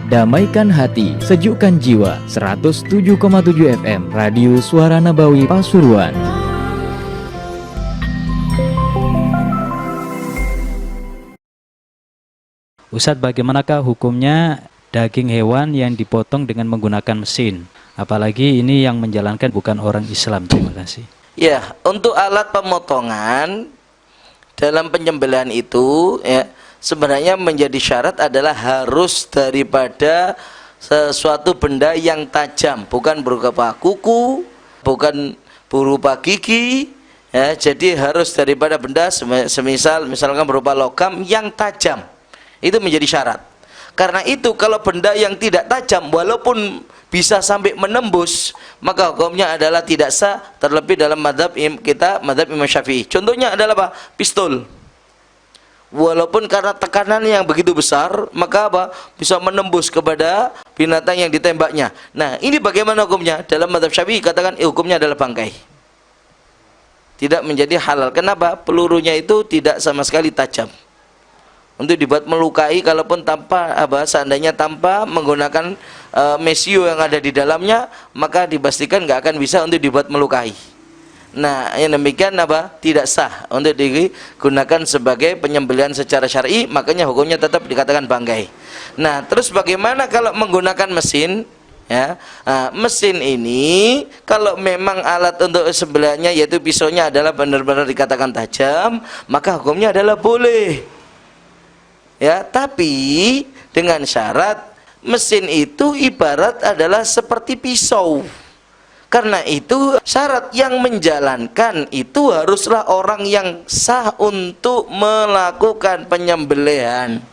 Damaikan hati, sejukkan jiwa. 107,7 FM Radio Suara Nabawi Pasuruan. Ustadz, bagaimanakah hukumnya daging hewan yang dipotong dengan menggunakan mesin? Apalagi ini yang menjalankan bukan orang Islam. Terima kasih. Ya, untuk alat pemotongan dalam penyembelihan itu ya, sebenarnya menjadi syarat adalah harus daripada sesuatu benda yang tajam, bukan berupa kuku, bukan berupa gigi ya. Jadi harus daripada benda misalkan berupa logam yang tajam. Itu menjadi syarat. Karena itu kalau benda yang tidak tajam walaupun bisa sampai menembus, maka hukumnya adalah tidak sah, terlebih dalam mazhab kita, mazhab Imam Syafi'i. Contohnya adalah apa? Pistol. Walaupun karena tekanan yang begitu besar, maka apa? Bisa menembus kepada binatang yang ditembaknya. Nah, ini bagaimana hukumnya? Dalam mazhab Syafi'i katakan hukumnya adalah bangkai. Tidak menjadi halal. Kenapa? Pelurunya itu tidak sama sekali tajam. Untuk dibuat melukai, kalaupun tanpa seandainya tanpa menggunakan mesio yang ada di dalamnya, maka dipastikan nggak akan bisa untuk dibuat melukai. Nah, yang demikian tidak sah untuk digunakan sebagai penyembelihan secara syar'i, makanya hukumnya tetap dikatakan bangkai. Nah, terus bagaimana kalau menggunakan mesin? Ya, mesin ini kalau memang alat untuk sembelihannya yaitu pisaunya adalah benar-benar dikatakan tajam, maka hukumnya adalah boleh. Ya, tapi dengan syarat mesin itu ibarat adalah seperti pisau. Karena itu syarat yang menjalankan itu haruslah orang yang sah untuk melakukan penyembelihan.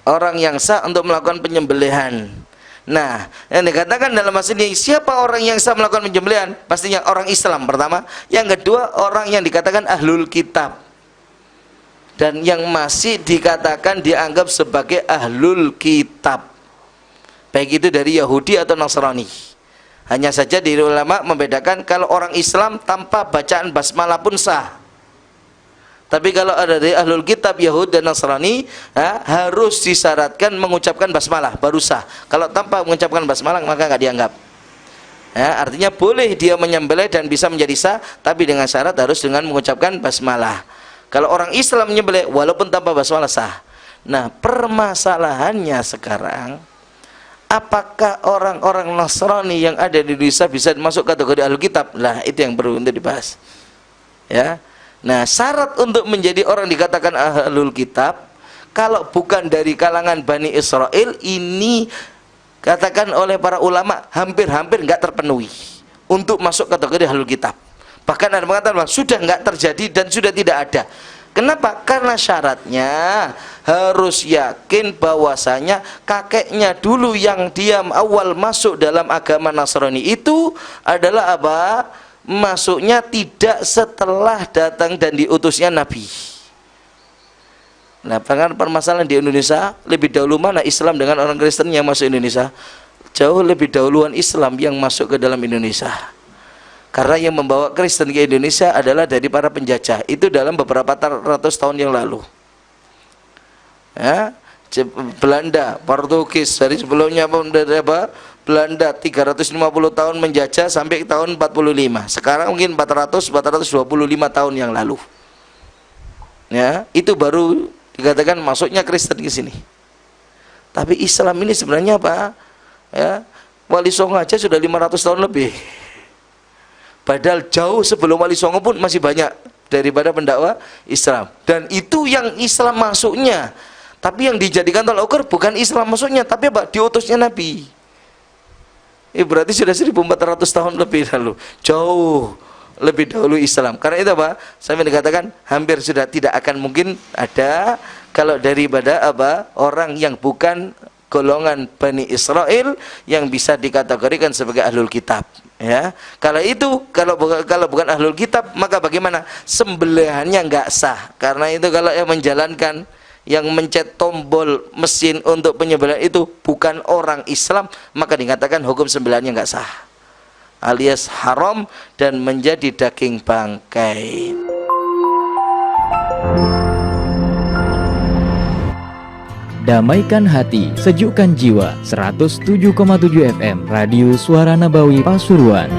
Orang yang sah untuk melakukan penyembelihan. Nah, yang dikatakan dalam hadis ini, siapa orang yang sah melakukan penyembelihan? Pastinya orang Islam pertama. Yang kedua, orang yang dikatakan ahlul kitab. Dan yang masih dikatakan dianggap sebagai ahlul kitab, baik itu dari Yahudi atau Nasrani. Hanya saja di ulama membedakan, kalau orang Islam tanpa bacaan basmalah pun sah. Tapi kalau ada dari ahlul kitab Yahudi dan Nasrani, harus disyaratkan mengucapkan basmalah baru sah. Kalau tanpa mengucapkan basmalah maka nggak dianggap. Ya, artinya boleh dia menyembelih dan bisa menjadi sah, tapi dengan syarat harus dengan mengucapkan basmalah. Kalau orang Islam menyembelih walaupun tanpa basmalah sah. Nah, permasalahannya sekarang, apakah orang-orang Nasrani yang ada di Indonesia bisa masuk kategori ahlul kitab? Nah, itu yang perlu untuk dibahas. Ya. Nah, syarat untuk menjadi orang dikatakan ahlul kitab, kalau bukan dari kalangan Bani Israel, ini katakan oleh para ulama hampir-hampir nggak terpenuhi untuk masuk kategori ahlul kitab. Bahkan ada mengatakan sudah nggak terjadi dan sudah tidak ada. Kenapa? Karena syaratnya harus yakin bahwasanya kakeknya dulu yang dia awal masuk dalam agama Nasrani itu adalah apa? Masuknya tidak setelah datang dan diutusnya Nabi. Nah, permasalahan di Indonesia, lebih dahulu mana Islam dengan orang Kristen yang masuk Indonesia? Jauh lebih dahuluan Islam yang masuk ke dalam Indonesia. Karena yang membawa Kristen ke Indonesia adalah dari para penjajah. Itu dalam beberapa ratus tahun yang lalu. Ya, Belanda, Portugis, dari sebelumnya Belanda 350 tahun menjajah sampai tahun 45. Sekarang mungkin 425 tahun yang lalu. Ya, itu baru dikatakan masuknya Kristen ke sini. Tapi Islam ini sebenarnya apa? Ya, Wali Songo aja sudah 500 tahun lebih. Padahal jauh sebelum Wali Songo pun masih banyak daripada pendakwa Islam. Dan itu yang Islam masuknya. Tapi yang dijadikan tolak ukur bukan Islam masuknya, tapi apa? Diutusnya Nabi. Berarti sudah 1400 tahun lebih lalu. Jauh lebih dahulu Islam. Karena itu apa? Sampai dikatakan hampir sudah tidak akan mungkin ada kalau daripada orang yang bukan golongan Bani Israel yang bisa dikategorikan sebagai ahlul kitab. Ya, kalau bukan ahlul kitab, maka bagaimana? Sembelihannya nggak sah. Karena itu kalau yang menjalankan, yang mencet tombol mesin untuk penyembelihan itu bukan orang Islam, maka dikatakan hukum sembelihannya nggak sah, alias haram dan menjadi daging bangkai. damaikan hati, sejukkan jiwa. 107,7 FM Radio Suara Nabawi Pasuruan.